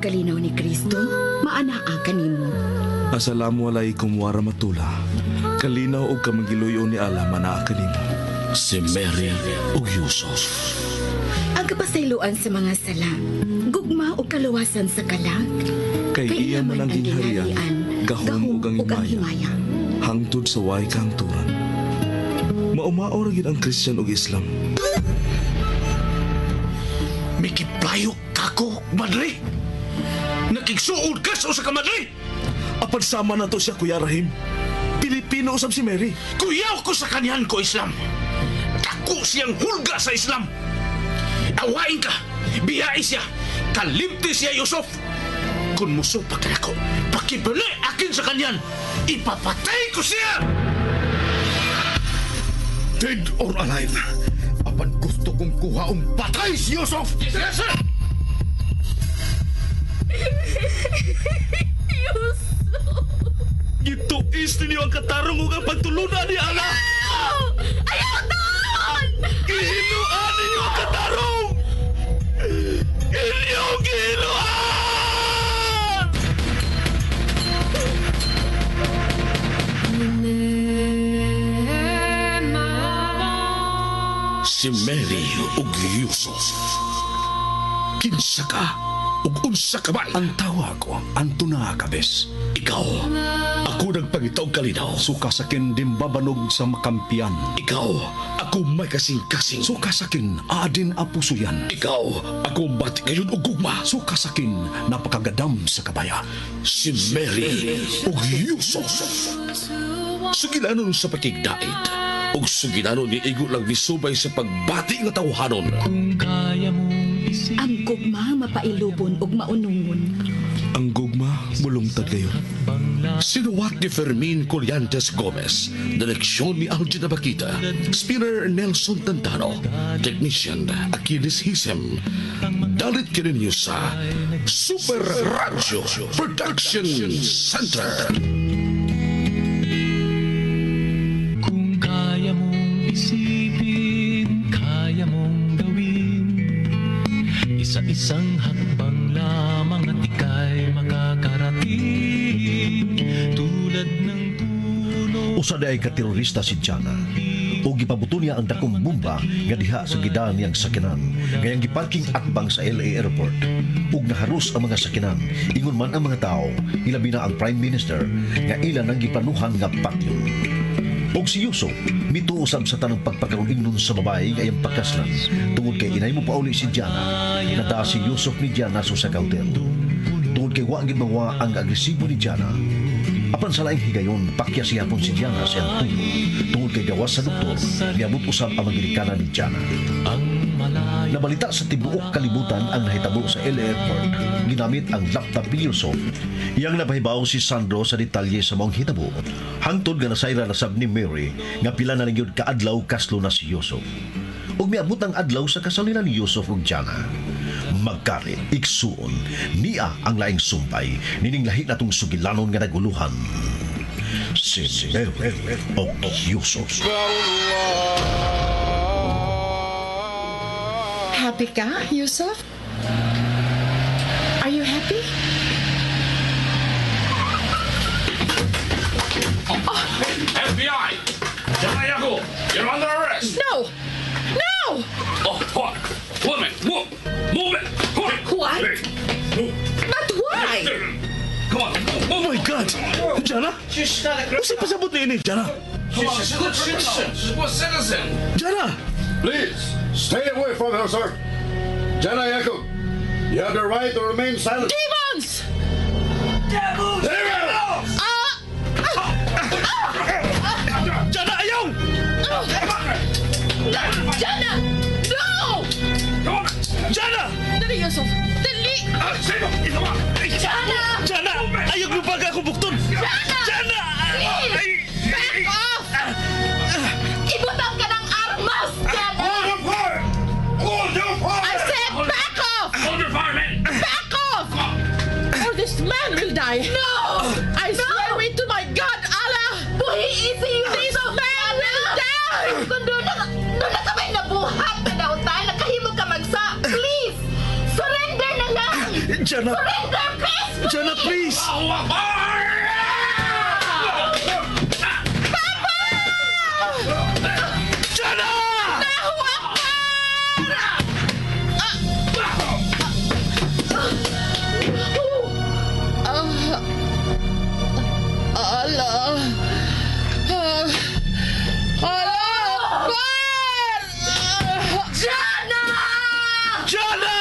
pagkalinaw ni Kristo, maanaa kanimo. Assalamualaikum warahmatullah. Kalinaw og kamanggiluyo ni Allah manaa kanimo. Si Mary ug Yusuf. Ang kapasayloan sa mga sala, gugma o kaluwasan sa kalag. Kay iya man ang gingharian, gahom ug ang himaya, hangtod sa way kahangturan. Maumao ra gid ang Christian ug Islam. Mikiplayo kako, Madre. Nakigsuod ka sa usa ka Madre. Apan sama na to siya, Kuya Rahim. Pilipino usab si Mary. Kuyaw ko sa kanyan ko Islam. Dako siyang hulga sa Islam. Awain ka, biyain siya, kalimti siya Yusuf. Kung musupak ka ako, pakibali akin sa kanyan, ipapatay ko siya! Dead or alive, apan gusto kong kuhaong patay si Yusuf! Yes, sir! Yusuf! Gituis ninyo ang katarong ug ang pagtulunan ni Allah. Ayaw doon! Gihinuan ninyo ang katarong! Inyong gihinuan! Si Mary ug Yusuf. Kinsa ka ug unsa ka man? Ang tawag ko, Antuna Kabes. Ikaw, ako nagpangitaw kalinaw. Suka sakin dimbabanog sa makampian. Ikaw, ako may kasing-kasing. Suka sakin adin apusuyan. Ikaw, ako bati ngayon og gugma. Suka sakin napakagadam sa kabayan. Si Mary ug Yusuf. Sugilanon sa pakigdait. Ug sugilanon ni igo lang nisubay sa pagbati nga tawhanon. Ang gugma mapailubon ug maunungon. Ang gugma mulungtad kayo. Sinuwat ni Fermin Colliantes Gomez, direksyon ni Algina Bakita, spinner Nelson Tantano, technician Achilles Hisem. Dalit kininyo sa Super Radio Production Center. Kung kaya mong isipin, kaya mong gawin, isa-isang hakbang lamang at ika'y makakarating, tulad ng puno. Usa day ka terorista si Jana o gipabuto niya ang dakong bomba nga diha sa gidaan niyang sakinan ngayang giparking atbang sa LA Airport ug naharus ang mga sakinan ingon man ang mga tao ilabi na ang Prime Minister nga ilan ang giplanuhan nga patyo. Og si Yusuf mituusab sa tanang pagpakaroon ingnon sa babae nga iyang pagkaslan tungod kay inay mo pauli si Jana nada si Yusuf ni Jana sa hotel tungod kay wa gid mawa ang agresibo ni Jana. Apan sa laing higayon, pakya siya pon si Jana sa iyang tuyo tungod kay gawas sa doktor, niabot usab ang magilikana ni Jana. Nabalita sa tibuok kalibutan ang nahitabo sa LA Airport, ginamit ang laptop ni Yusuf. Iyang napahibaw si Sandro sa detalye sa maong hitabo. Hangtod nga nasayra na sab ni Mary nga pila na nagyud kaadlaw kaslo na si Yusuf. Ug miabot ang adlaw sa kasalinan ni Yusuf ug Jana. Magkarit, iksuon, niya ang laing sumpay, nining lahi natong sugilanon nga naguluhan. Si Mary o Yusuf. Happy ka, Yusuf? Are you happy? FBI! Janay ako! You're under arrest! No! No! Oh, what? Woman, move! Move it! What? But why? Come on, Oh my God! Jana? Usa pasabot ni ini, Jana? She's a good citizen. She's a good citizen. Jana! Please, stay away from her, sir. Jana Yakub, you have the right to remain silent. Demons! Jana, ayaw! Jana! No! Jana! Dali, Yusuf! Dali! Jana! Jana! Ayaw mo baga akong bukton! Jana! Jana! Please! Back off! Ibutang ka ng armas, Jana! Hold your fire! Hold your fire! I said back off! Hold your fire, man! Back off! Or this man will die! No! I swear it to my God, Allah! Buhi isi this man will die! Kung doon na kamay nabuhat na daw tayo, nakahimo ka magsa. Please! Surrender na lang! Jana! Surrender! Jana, please! Ala. Ala. Jana! Jana!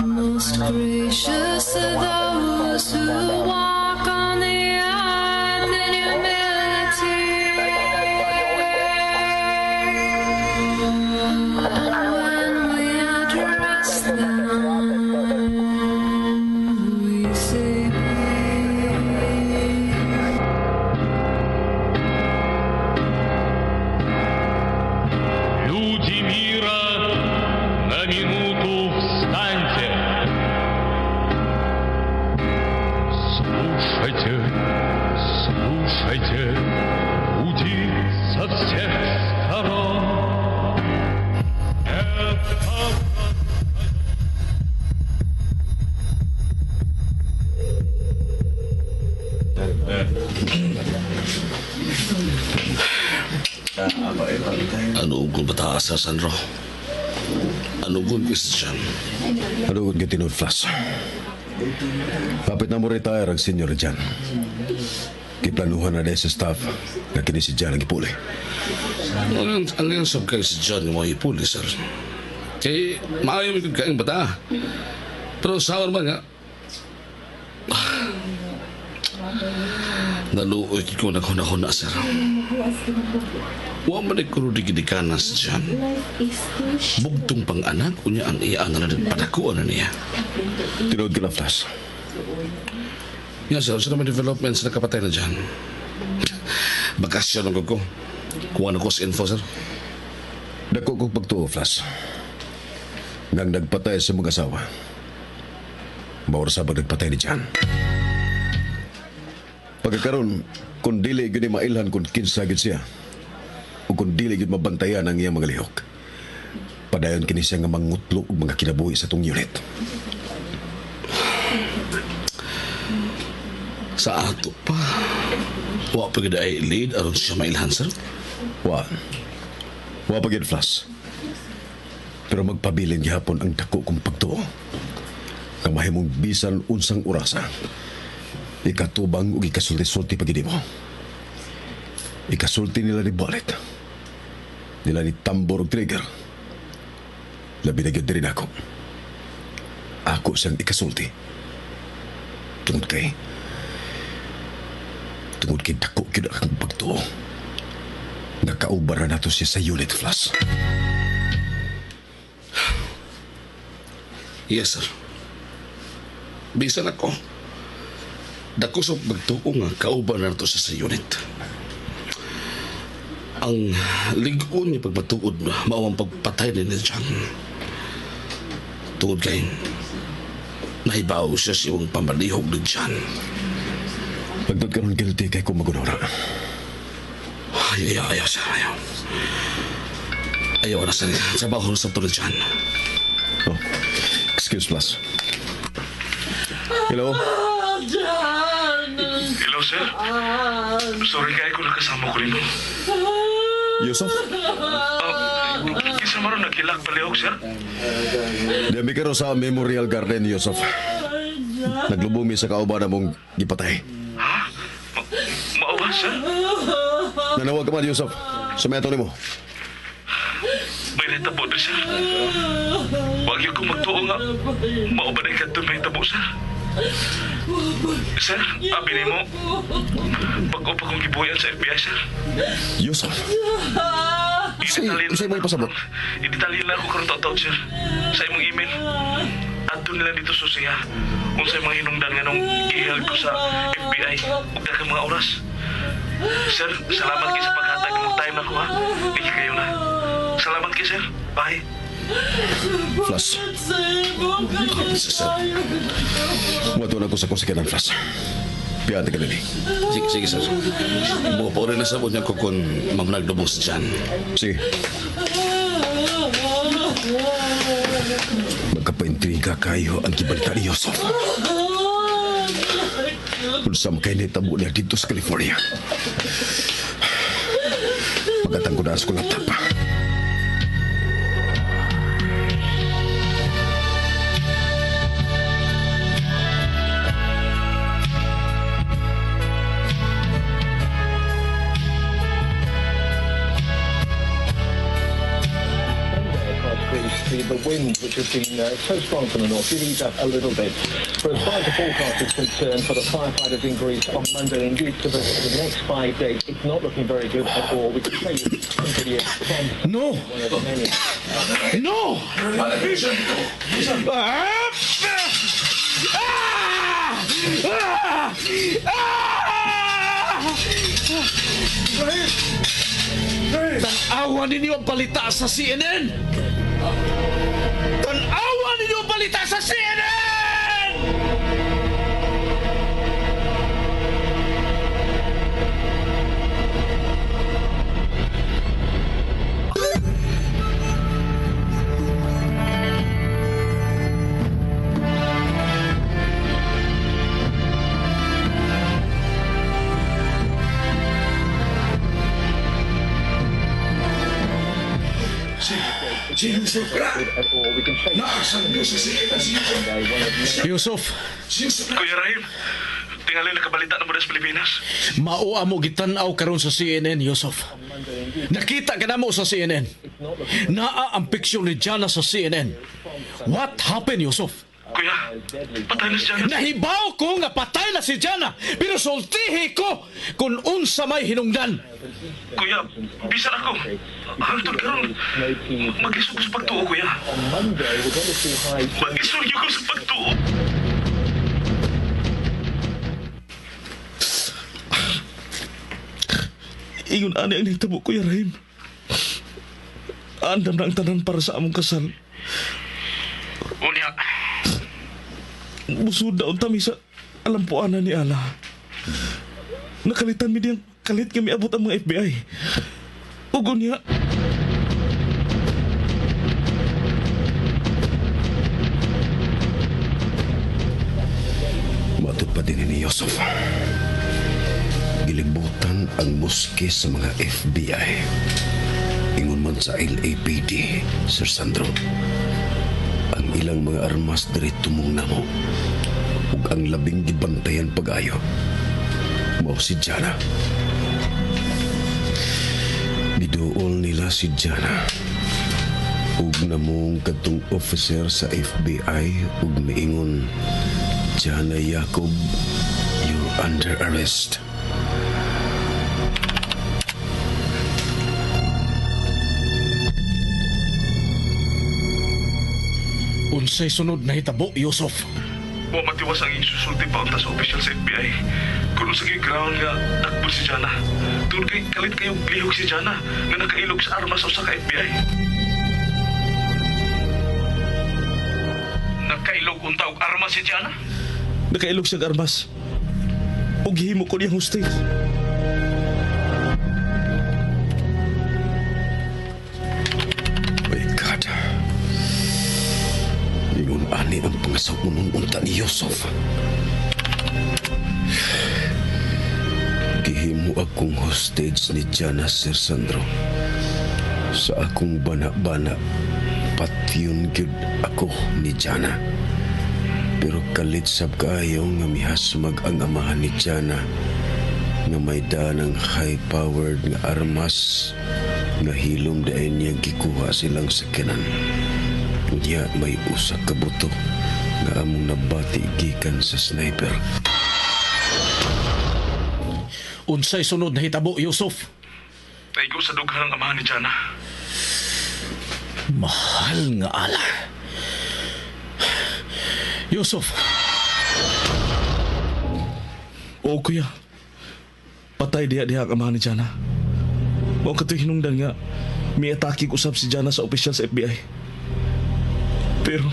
Most gracious of those who walk on the earth in humility. And when we address them, we say peace. Люди мира, на минуту встаньте. Слушайте, слушайте, гудит со всех сторон. Это Ano kung bataasa, Sandro? Ano kung Christian? Ano kung gitinod, Flas? Kapit na mo retire ang senior dyan. Kiplanuhan na dahil sa staff na kini si Jan ang ipuli. Ano yung sabkay si John yung mga ipuli, sir? Kaya maayaw yung kaing bata. Pero sa naman nga, naluoy ko na kuna-kuna, sir. Huwag man ko digidikanan si John. Bugtong pang anak, unya ang iya na rin padakuan na niya. Tinod ka na, Flas. Yes, sir. Sa naman developments na kapatay na dyan. Bakasyon ang ko. Kuha na ko sa info, sir. Dako kong pagtuo, Flas. Ngang nagpatay sa mga asawa. Bawar sa nagpatay ni Jan. Pagkakaroon, kung dili yun ni mailhan kung kinsagid siya, o kung dili yun mabantayan ang iyang mga lihok, padayon kini siya nga mangutlo o mga kinabuhi sa tong unit. Sa ato pa. Wa pa gid ay lead aron siya mailhan, sir. Wa pagid, Flas. Pero magpabilin gihapon ang dako kong pagtuo. Kamahimong bisan unsang orasa. Ikatubang ug ikasulti-sulti pagidi mo. Ikasulti nila ni Bullet. Nila ni Tambor ug Trigger. Labi na gyud diri nako. Ako siyang ikasulti. Tungod kay dako gyud ang pagtuo. Nakaubar na nato siya sa unit, Flas. Yes, sir. Bisan ako. Dako sa magtuo nga kauban na to sa unit. Ang ligon niya pagmatuod mao ang pagpatay ni Jan. Tungod kay nahibaw siya sa iyong pamalihog ni Jan. Pagdod ka ron guilty kay kung magunora. Ayaw, sir. Ayaw na sa trabaho sa to ni Jan. Oh, excuse, Flas. Hello? Hello, sir. Sorry kaya ko nakasama ko rin. Yusuf? Isa maroon nagkilak palihog, sir. Dami ka rin sa Memorial Garden, Yusuf. Naglubumi sa kauban na mong gipatay. Ha? Maawa, sir? Nanawag ka man, Yusuf. Sumeto ni mo. May natabo na, sir. Huwag yung kung magtuo nga. Maubanay ka doon may tabo, sir. Sir, abinin mo. Pag-upa kong gibuyan sa FBI, sir. Yusuf? Sa'yo mo ipasabot? Idetalyin lang ako karon taon, sir. Sa imong email. At doon nila dito susiya. Kung sa mga hinungdan nga nung i-help ko sa FBI. Huwag na kang mga oras. Sir, salamat kayo sa paghatag ng time na ko, ha. Hindi kayo na. Salamat kayo, sir. Bye. Flas. Sir. Wato na ko sa kusikanan, Flas. Biyan ka nini. Sige, sige, sir. Bupo rin na sa niya ko kung mamnagdubos dyan. Sige. Magkapaintriga kayo ang kibalita ni Yusuf. Kung saan kayo naitabo niya dito sa California. Magatang ko na sa kulang tapa. The wind, which has been so strong from the north, did ease up a little bit. For as far as the forecast is concerned, for the firefighters increase on Monday, indeed for the next 5 days, it's not looking very good at all. We can tell you some videos from No! one of the many. No! Tanawa ninyo ang balita sa CNN! Tanawa ninyo ang balita sa CNN! At all. We can show you Monday, one of the Yusuf, Kuya Rahim, tingali nakabalita na mo sa Pilipinas. mao mo gitanaw karon sa CNN, Yusuf. Nakita ka na mo sa CNN. Naa ang piksyon ni Jana sa CNN. What happened, Yusuf? Kuya, patay na si Jana. Nahibaw ko nga patay na si Jana, pero sultihi ko kung unsa may hinungdan. Kuya, bisan ako. Hangtod karon, mag-isog sa pagtuo, kuya. on Monday, we're going to see high Mag-isog ko sa pagtuo. Ingon ani ang nagtabo, Kuya Rahim. Andam na ang tanan para sa among kasal. Unya. Busud daw tami sa alampuanan ni Allah. Nakalitan mi diyang kalit kami abot ang mga FBI. Ugon niya. Matod pa din ni Yusuf. Gilibutan ang muske sa mga FBI. Ingon man sa LAPD, Sir Sandro. Ang ilang mga armas dirito mong namo. Ug ang labing gibantayan pag-ayo. Mao si Jana. Biduol nila si Jana. Ug namong katong officer sa FBI ug miingon, Jana Jacob, you're under arrest. Unsay sunod na hitabo, Yusuf? Wa matiwas ang isusulti pa unta sa opisyal sa FBI. Kung sa ground nga takbo si Jana. Tungod kay kalit kayong lihok si Jana nga nakailog sa armas sa usa ka FBI. Nakailog unta og armas si Jana? Nakailog siya og armas. Ug gihimo ko niyang hostage. My God. Ingon ani ang pangasaunong unta ni Yusuf. Gihimo akong hostage ni Jana, Sir Sandro. Sa akong bana-bana, patyon gyud ako ni Jana. Pero kalit sab kaayo nga mihasmag ang amahan ni Jana nga may danang high-powered nga armas nga hilom dayon niya gikuha silang sakyanan. Unya may usa ka buto nga among nabati gikan sa sniper. Unsay sunod na hitabo, Yusuf? Taigo sa dughan ang amahan ni Jana. Mahal nga ala. Yusuf, Oo, kuya. Patay diha ang amahan ni Jana. Mao katoy hinungdan nga may atake usab si Jana sa opisyal sa FBI. Pero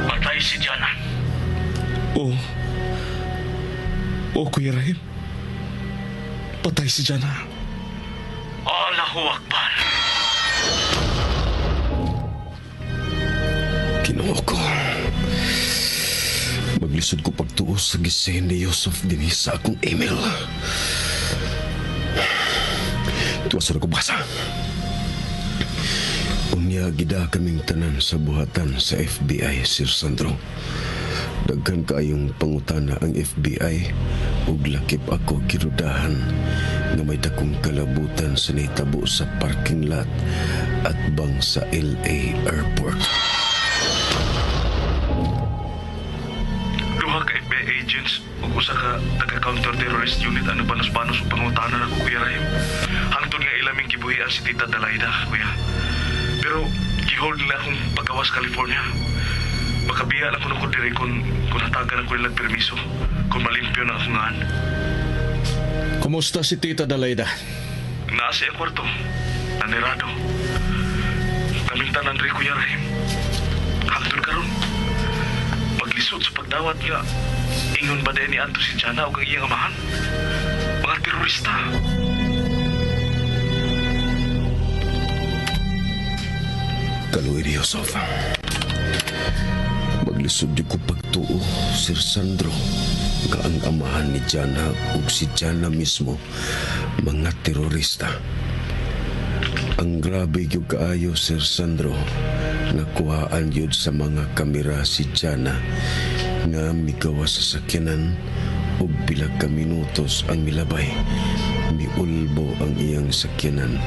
patay si Jana. Oo. Oo, Kuya Rahim. Patay si Jana. Allahu Akbar. Ginoo ko. Maglisod ko pagtuos sa gisahin ni Yusuf din sa akong email. Tuwas na ko basa. Unya gida kaming tanan sa buhatan sa FBI, Sir Sandro. Daghan kaayong pangutana ang FBI ug lakip ako kirudahan nga may dakong kalabutan sa nitabo sa parking lot at bang sa LA Airport. Duha ka FBI agents ug usa ka taga-counter-terrorist unit ang banos-banos ug pangutana na ko, Kuya Rahim. Hangtod nga ilaming gibuhian si Tita Dalaida, Kuya. Pero gihold nila akong pagawas California. Makabiya lang ko na ko dire kung natagan ako nilang permiso, kung malimpyo na akong ngaan. Kumusta si Tita Dalaida? Naa siya kwarto, nanirado. Kaming tanan rin, Kuya Rahim. Hangtod karon. Maglisod sa pagdawat nga, ingon ba din ni Anto si Jana o kang iyang amahan? Mga terorista. Kaluoy ni Yusuf. Maglisod di ko pagtuo, Sir Sandro, nga ang amahan ni Jana ug si Jana mismo mga terorista. Ang grabe yung kaayo, Sir Sandro, nakuhaan yun sa mga kamera si Jana nga migawa sa sakyanan ug bilag ka minutos ang milabay. Miulbo ang iyang sakyanan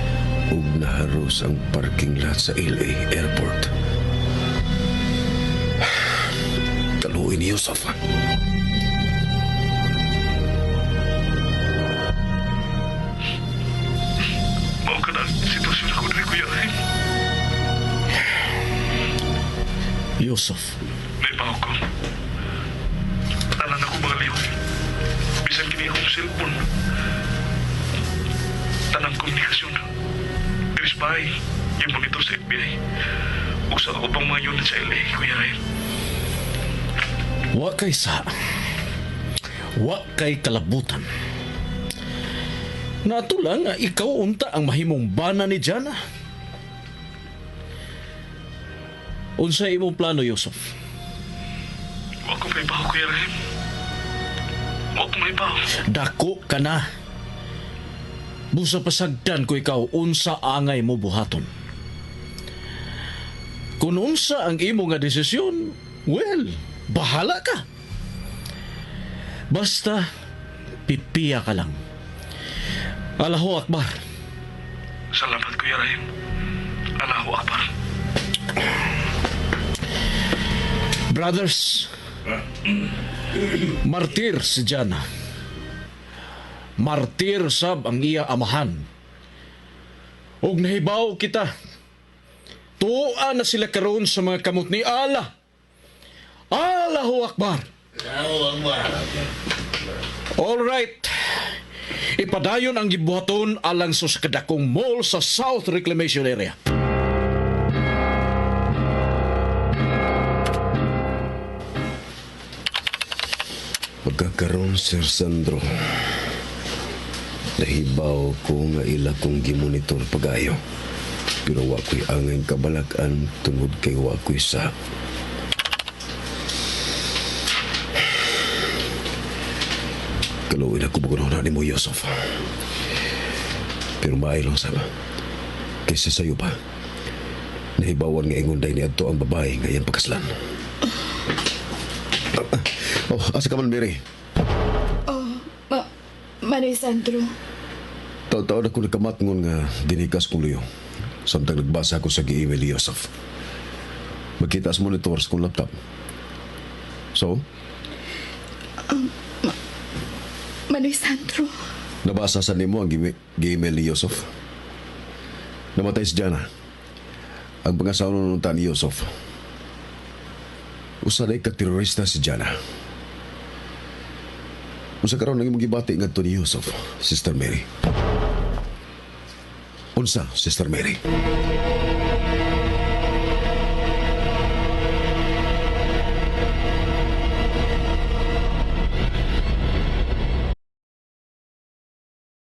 ug naharos ang parking lot sa LA Airport. Kaluoy ni Yusuf. Mao ka na ang sitwasyon ako rin, Kuya Rahim. Yusuf, Naibaw ko. Tanan ako mga liho. Bisan kini akong cellphone. Tanang komunikasyon. Chris Bay, yung monitor sa FBI. Usa ako pang mga unit sa LA, Kuya Rahim. wa kay sa. Wa kay kalabutan. Nato lang nga ikaw unta ang mahimong bana ni Jana. Unsa imong plano, Yusuf? Wa ko may baho, Kuya Rahim. Wa ko may baho. Dako ka na. Busa pasagdan ko ikaw unsa angay mo buhaton. Kung unsa ang imo nga desisyon, well, bahala ka. Basta pipiya ka lang. Allahu Akbar. Salamat, Kuya Rahim. Allahu Akbar. Brothers, martir si Jana. Martir sab ang iya amahan. Og nahibaw kita. Tuan na sila karon sa mga kamot ni Allah. Allahu Akbar. All right. Ipadayon ang gibuhaton alang sa kadakong mall sa South Reclamation Area. Pagkakaroon, Sir Sandro, nahibaw ko nga ila kong gimonitor pagayo. Pero wako'y angay kabalakan tungod kay wako'y sa... Kaluoy na ko bagunaw ni mo, Yusuf. Pero maaylang sama. Kaysa sa'yo pa, nahibawan nga ingon day ni adto ang babae nga yan pagkaslan. Oh, asa ka man, Mary? Manoy Sandro. Taon-taon ako nagkamatngon nga dinikas kong luyo. Samtang nagbasa ako sa gi-email ni Yusuf. Magkita sa monitor sa kong laptop. So? Manoy Sandro. Nabasa sa nimo ang gi-email ni Yusuf. Namatay si Jana. Ang pangasawa nung ni Yusuf. Usa na ka-terorista si Jana. Unsa karon nang imong gibati ngadto ni Yusuf, Sister Mary? Unsa, Sister Mary?